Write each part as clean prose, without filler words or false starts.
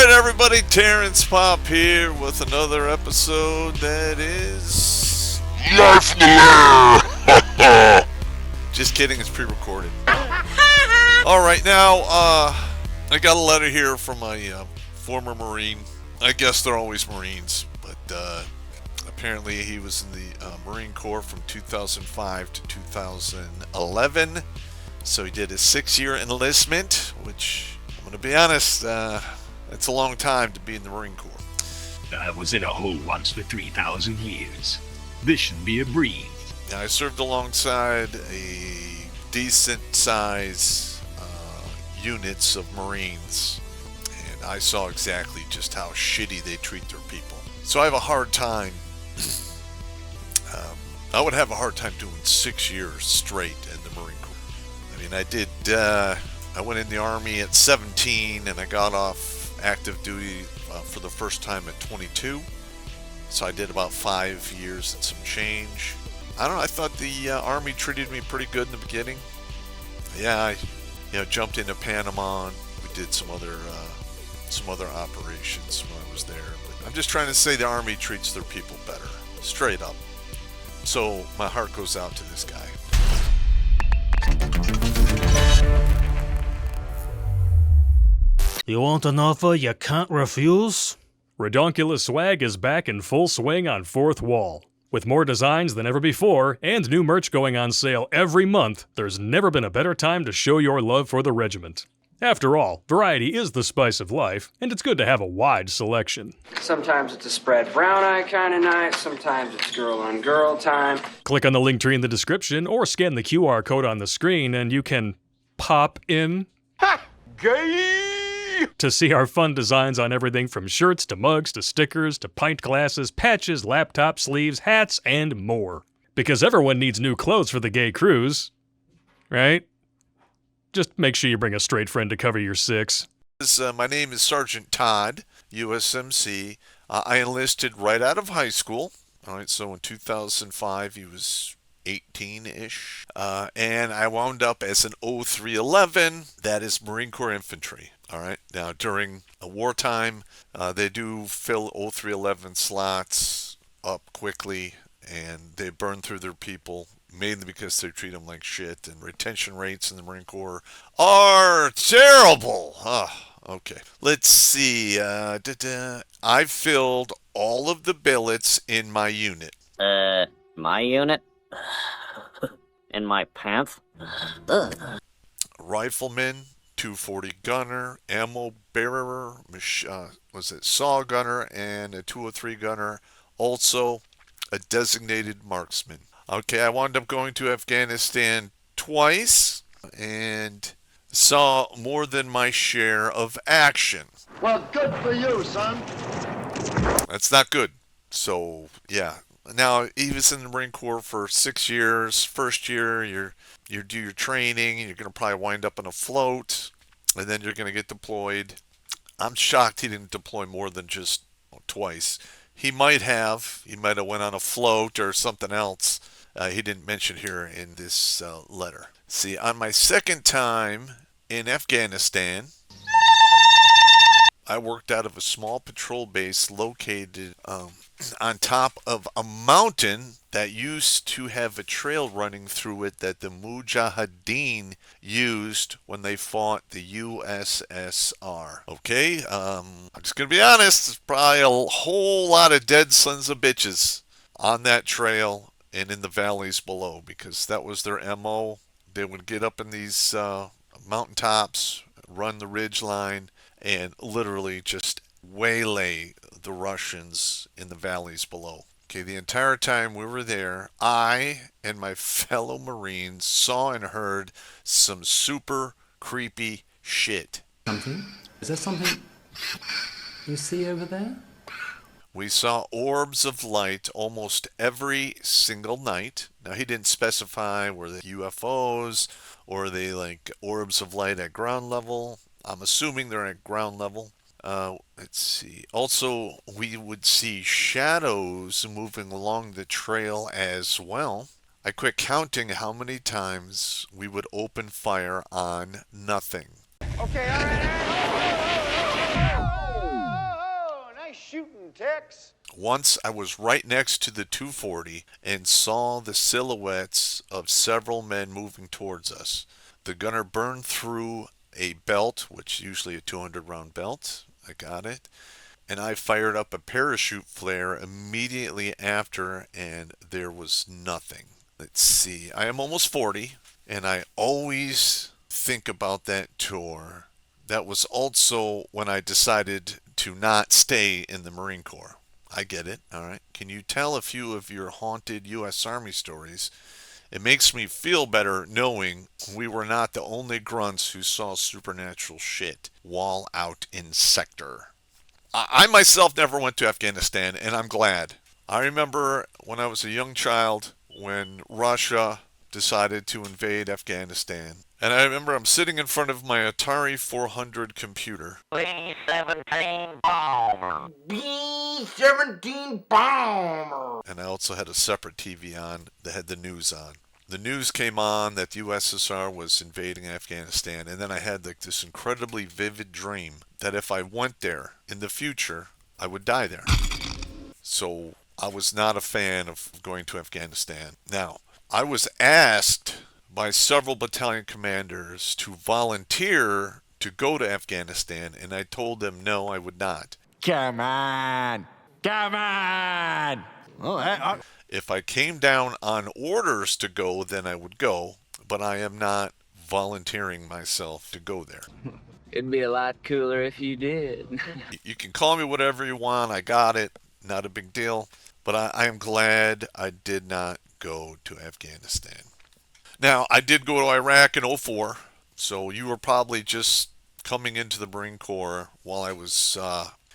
Alright everybody, Terrence Pop here with another episode that is... Life in the Lair! Just kidding, it's pre-recorded. Alright, now, I got a letter here from a former Marine. I guess they're always Marines, but apparently he was in the Marine Corps from 2005 to 2011. So he did his 6-year enlistment, which, I'm going to be honest, it's a long time to be in the Marine Corps. I was in a hole once for 3,000 years. This should be a breeze. Now, I served alongside a decent size units of Marines, and I saw exactly just how shitty they treat their people. So I have a hard time. I would have a hard time doing 6 years straight in the Marine Corps. I mean, I went in the Army at 17, and I got off active duty for the first time at 22. So I did about 5 years and some change. I don't know, I thought the Army treated me pretty good in the beginning. Yeah, I jumped into Panama, and we did some other operations when I was there. But I'm just trying to say the Army treats their people better, straight up. So my heart goes out to this guy. You want an offer you can't refuse? Redonkulas Swag is back in full swing on Fourth Wall. With more designs than ever before, and new merch going on sale every month, there's never been a better time to show your love for the regiment. After all, variety is the spice of life, and it's good to have a wide selection. Sometimes it's a spread brown eye kind of night, sometimes it's girl on girl time. Click on the link tree in the description, or scan the QR code on the screen, and you can pop in. Ha! Gay! To see our fun designs on everything from shirts to mugs to stickers to pint glasses, patches, laptop sleeves, hats, and more. Because everyone needs new clothes for the gay cruise, right? Just make sure you bring a straight friend to cover your six. My name is Sergeant Todd, USMC. I enlisted right out of high school. All right, so in 2005, he was 18-ish. And I wound up as an 0311, that is Marine Corps Infantry. All right, now during a wartime, they do fill 0311 slots up quickly, and they burn through their people, mainly because they treat them like shit, and retention rates in the Marine Corps are terrible. Okay, let's see. I filled all of the billets in my unit. My unit? In my pants? Rifleman, 240 gunner, ammo bearer, saw gunner, and a 203 gunner. Also, a designated marksman. Okay, I wound up going to Afghanistan twice and saw more than my share of action. Well, good for you, son. That's not good. So, yeah. Now, he was in the Marine Corps for 6 years. First year, you do your training, and you're going to probably wind up on a float, and then you're going to get deployed. I'm shocked he didn't deploy more than just twice. He might have went on a float or something else. He didn't mention here in this letter. See, on my second time in Afghanistan, I worked out of a small patrol base located on top of a mountain that used to have a trail running through it that the Mujahideen used when they fought the USSR. Okay, I'm just going to be honest, there's probably a whole lot of dead sons of bitches on that trail and in the valleys below, because that was their MO. They would get up in these mountaintops, run the ridge line, and literally just waylay the Russians in the valleys below. Okay, the entire time we were there, I and my fellow Marines saw and heard some super creepy shit. Something? Is there something you see over there? We saw orbs of light almost every single night. Now, he didn't specify were they UFOs or are they like orbs of light at ground level. I'm assuming they're at ground level. Let's see. Also, we would see shadows moving along the trail as well. I quit counting how many times we would open fire on nothing. Okay, all right. ticks. Once I was right next to the 240 and saw the silhouettes of several men moving towards us. The gunner burned through a belt, which is usually a 200 round belt. I got it. And I fired up a parachute flare immediately after, and there was nothing. Let's see. I am almost 40, and I always think about that tour. That was also when I decided to not stay in the Marine Corps. I get it. All right. Can you tell a few of your haunted U.S. Army stories? It makes me feel better knowing we were not the only grunts who saw supernatural shit while out in sector. I myself never went to Afghanistan, and I'm glad. I remember when I was a young child when Russia decided to invade Afghanistan. And I remember I'm sitting in front of my Atari 400 computer. B-17 bomber. B-17 bomber. And I also had a separate TV on that had the news on. The news came on that the USSR was invading Afghanistan, and then I had like this incredibly vivid dream that if I went there in the future, I would die there. So I was not a fan of going to Afghanistan. Now, I was asked by several battalion commanders to volunteer to go to Afghanistan, and I told them no, I would not. Come on. Come on. Oh, If I came down on orders to go, then I would go, but I am not volunteering myself to go there. It'd be a lot cooler if you did. You can call me whatever you want, I got it, not a big deal, but I am glad I did not go to Afghanistan. Now, I did go to Iraq in 04, so you were probably just coming into the Marine Corps while I was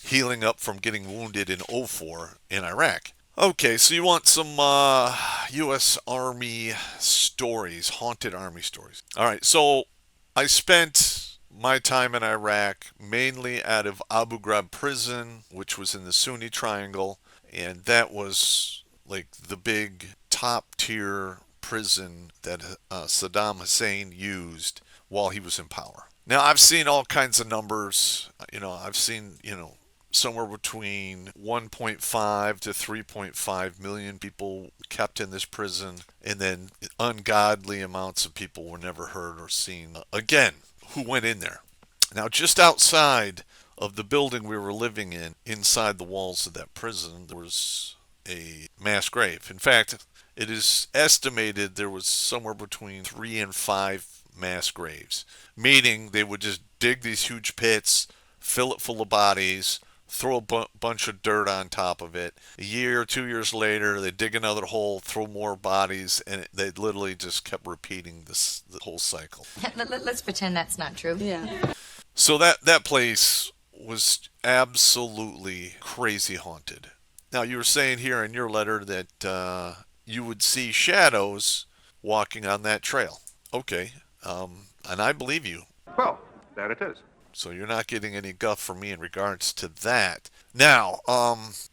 healing up from getting wounded in 04 in Iraq. Okay, so you want some U.S. Army stories, haunted Army stories. All right, so I spent my time in Iraq mainly out of Abu Ghraib prison, which was in the Sunni Triangle, and that was like the big top-tier prison that Saddam Hussein used while he was in power. Now, I've seen all kinds of numbers. I've seen, somewhere between 1.5 to 3.5 million people kept in this prison, and then ungodly amounts of people were never heard or seen again who went in there. Now, just outside of the building we were living in, inside the walls of that prison, there was a mass grave. In fact, it is estimated there was somewhere between 3 and 5 mass graves, meaning they would just dig these huge pits, fill it full of bodies, throw a bunch of dirt on top of it. A year or 2 years later, they dig another hole, throw more bodies, and they literally just kept repeating the whole cycle. Let's pretend that's not true. Yeah. So that place was absolutely crazy haunted. Now, you were saying here in your letter that you would see shadows walking on that trail. Okay, and I believe you. Well, there it is. So you're not getting any guff from me in regards to that. Now,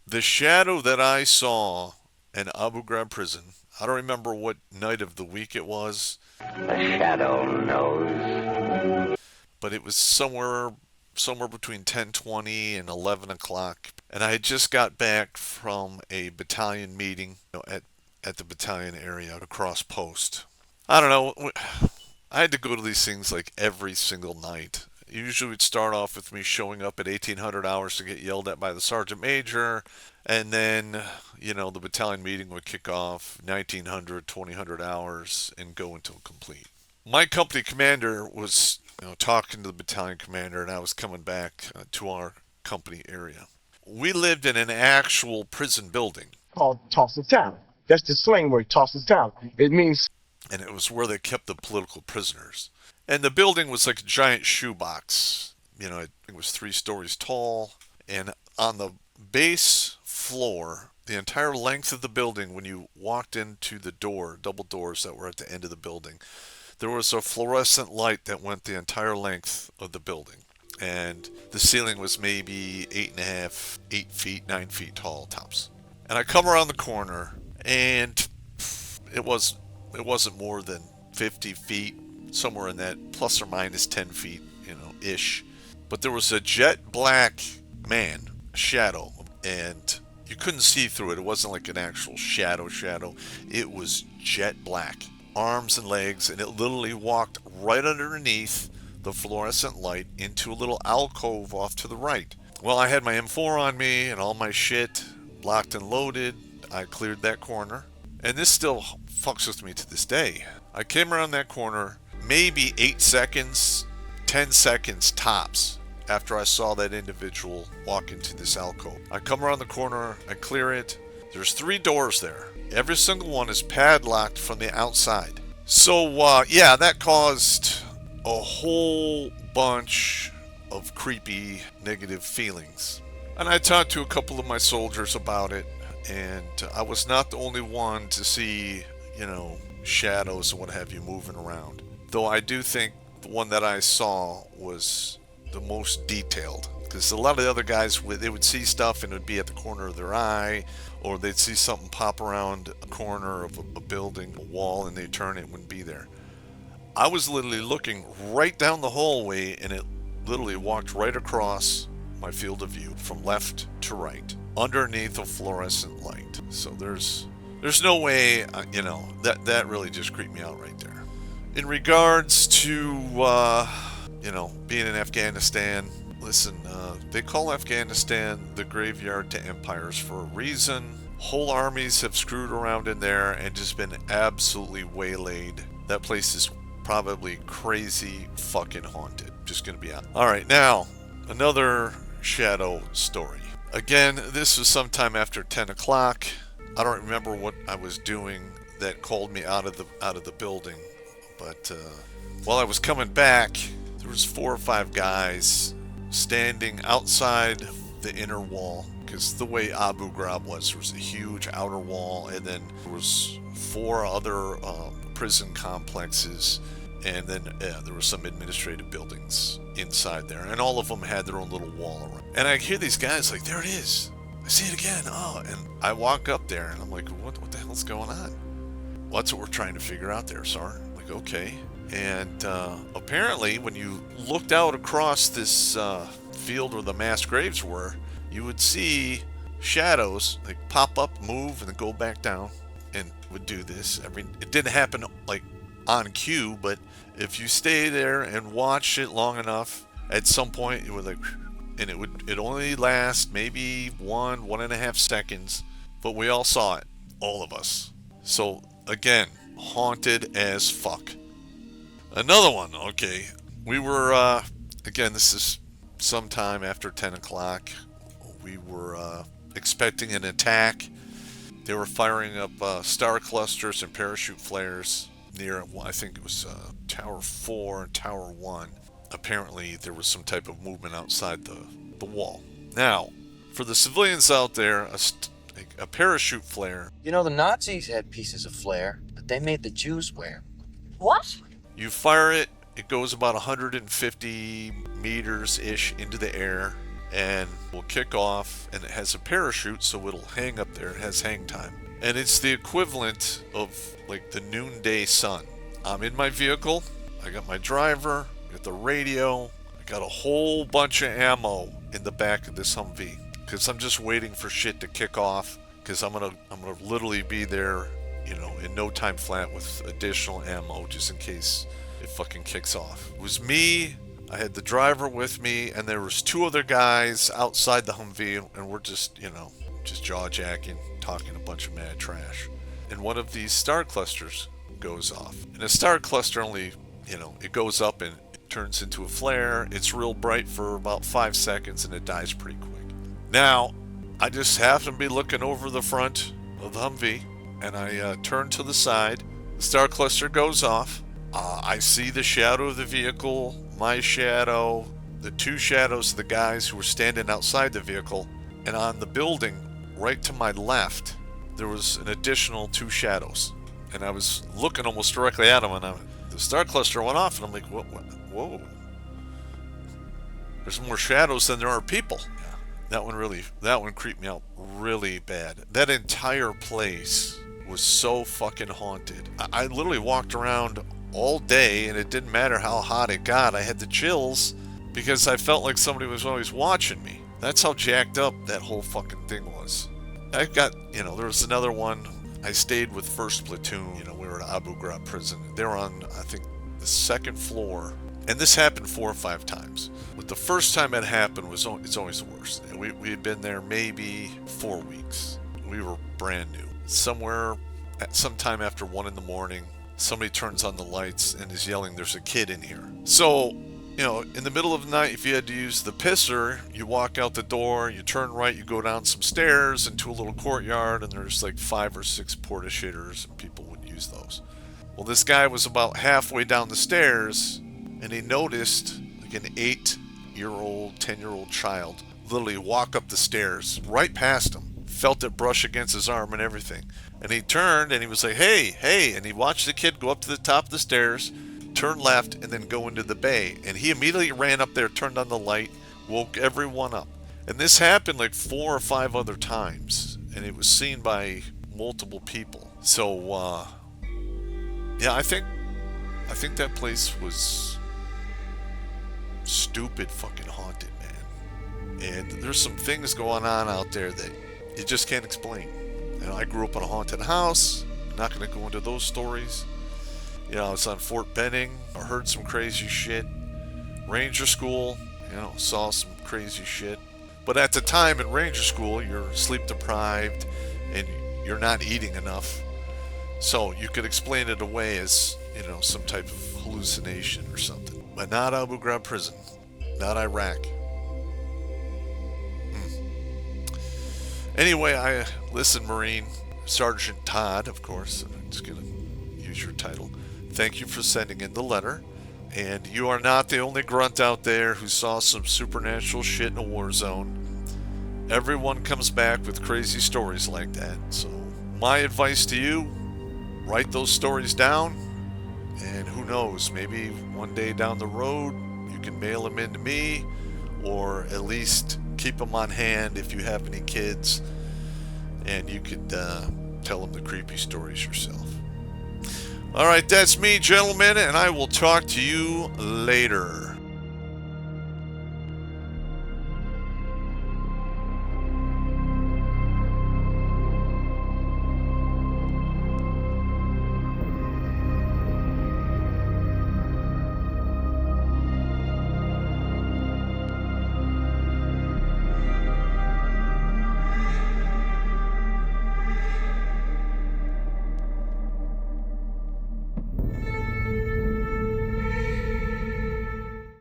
the shadow that I saw in Abu Ghraib prison, I don't remember what night of the week it was. The shadow knows. But it was somewhere between 10:20 and 11 o'clock. And I had just got back from a battalion meeting at the battalion area across post. I don't know. I had to go to these things like every single night. Usually it would start off with me showing up at 1800 hours to get yelled at by the sergeant major, and then the battalion meeting would kick off 1900, 2000 hours and go until complete. My company commander was talking to the battalion commander, and I was coming back to our company area. We lived in an actual prison building Called toss the town. That's the slang word, toss the town. It means... And it was where they kept the political prisoners. And the building was like a giant shoebox. It was 3 stories tall. And on the base floor, the entire length of the building, when you walked into the door, double doors that were at the end of the building, there was a fluorescent light that went the entire length of the building. And the ceiling was maybe 9 feet tall tops. And I come around the corner, and it wasn't more than 50 feet, somewhere in that plus or minus 10 feet, ish. But there was a jet black man, a shadow, and you couldn't see through it. It wasn't like an actual shadow. It was jet black, arms and legs, and it literally walked right underneath the fluorescent light into a little alcove off to the right. Well, I had my M4 on me and all my shit locked and loaded. I cleared that corner, and this still fucks with me to this day. I came around that corner maybe 8 seconds, 10 seconds tops after I saw that individual walk into this alcove. I come around the corner, I clear it. There's 3 doors there. Every single one is padlocked from the outside. So, yeah, that caused a whole bunch of creepy, negative feelings. And I talked to a couple of my soldiers about it, and I was not the only one to see, shadows and what have you moving around. Though I do think the one that I saw was the most detailed, because a lot of the other guys, they would see stuff and it would be at the corner of their eye, or they'd see something pop around a corner of a building, a wall, and they'd turn, it wouldn't be there. I was literally looking right down the hallway, and it literally walked right across my field of view from left to right underneath a fluorescent light. So there's no way, that really just creeped me out right there. In regards to being in Afghanistan, listen, they call Afghanistan the graveyard to empires for a reason. Whole armies have screwed around in there and just been absolutely waylaid. That place is probably crazy fucking haunted. Just gonna be out. Alright, now another shadow story. Again, this was sometime after 10 o'clock. I don't remember what I was doing that called me out of the building, but while I was coming back, there was 4 or 5 guys standing outside the inner wall, because the way Abu Ghraib was, there was a huge outer wall, and then there was 4 other prison complexes, and then there were some administrative buildings inside there, and all of them had their own little wall around. And I hear these guys like, there it is, I see it again. Oh, and I walk up there and I'm like, what the hell's going on? Well, that's what we're trying to figure out there, sir. I'm like, okay. And apparently when you looked out across this field where the mass graves were, you would see shadows like pop up, move, and then go back down, and would do this. I mean, it didn't happen like on cue, but if you stay there and watch it long enough, at some point it would like, and it only last maybe 1.5 seconds, but we all saw it, all of us. So again, haunted as fuck. Another one, okay. We were again, this is sometime after 10 o'clock. We were expecting an attack. They were firing up star clusters and parachute flares near, I think it was Tower 4 and Tower 1. Apparently there was some type of movement outside the wall. Now, for the civilians out there, a parachute flare. You know, the Nazis had pieces of flare that they made the Jews wear. What? You fire it, it goes about 150 meters-ish into the air, and will kick off, and it has a parachute, so it'll hang up there. It has hang time. And it's the equivalent of like the noonday sun. I'm in my vehicle, I got my driver, I got the radio, I got a whole bunch of ammo in the back of this Humvee, because I'm just waiting for shit to kick off, because I'm gonna literally be there, in no time flat with additional ammo just in case it fucking kicks off. It was me, I had the driver with me, and there was 2 other guys outside the Humvee, and we're just jaw-jacking, talking a bunch of mad trash. And one of these star clusters goes off. And a star cluster only, it goes up and it turns into a flare. It's real bright for about 5 seconds and it dies pretty quick. Now, I just happen to be looking over the front of the Humvee, and I turn to the side. The star cluster goes off. I see the shadow of the vehicle, my shadow, the 2 shadows of the guys who were standing outside the vehicle, and on the building right to my left, there was an additional 2 shadows. And I was looking almost directly at them, and the star cluster went off, and I'm like, whoa. There's more shadows than there are people. That one creeped me out really bad. That entire place was so fucking haunted. I literally walked around all day, and it didn't matter how hot it got. I had the chills because I felt like somebody was always watching me. That's how jacked up that whole fucking thing was. I got, there was another one. I stayed with 1st Platoon. We were at Abu Ghraib prison. They were on, I think, the 2nd floor. And this happened 4 or 5 times. But the first time it happened it's always the worst. We had been there maybe 4 weeks. We were brand new. Sometime after 1 in the morning, somebody turns on the lights and is yelling, "There's a kid in here." So, in the middle of the night, if you had to use the pisser, you walk out the door, you turn right, you go down some stairs into a little courtyard, and there's like 5 or 6 porta shitters, and people would use those. Well, this guy was about halfway down the stairs, and he noticed like an 8-year-old, 10-year-old child literally walk up the stairs right past him, felt it brush against his arm and everything. And he turned and he was like, "Hey, hey," and he watched the kid go up to the top of the stairs, turn left, and then go into the bay. And he immediately ran up there, turned on the light, woke everyone up. And this happened like 4 or 5 other times, and it was seen by multiple people. So, yeah, I think that place was stupid fucking haunted, man. And there's some things going on out there that you just can't explain. I grew up in a haunted house. I'm not going to go into those stories. I was on Fort Benning. I heard some crazy shit. Ranger school, saw some crazy shit. But at the time in Ranger school, you're sleep deprived and you're not eating enough. So you could explain it away as, some type of hallucination or something. But not Abu Ghraib prison. Not Iraq. Anyway, listen, Marine. Sergeant Todd, of course. I'm just going to use your title. Thank you for sending in the letter. And you are not the only grunt out there who saw some supernatural shit in a war zone. Everyone comes back with crazy stories like that. So my advice to you, write those stories down. And who knows, maybe one day down the road, you can mail them in to me. Or at least keep them on hand if you have any kids. And you could tell them the creepy stories yourself. Alright, that's me, gentlemen, and I will talk to you later.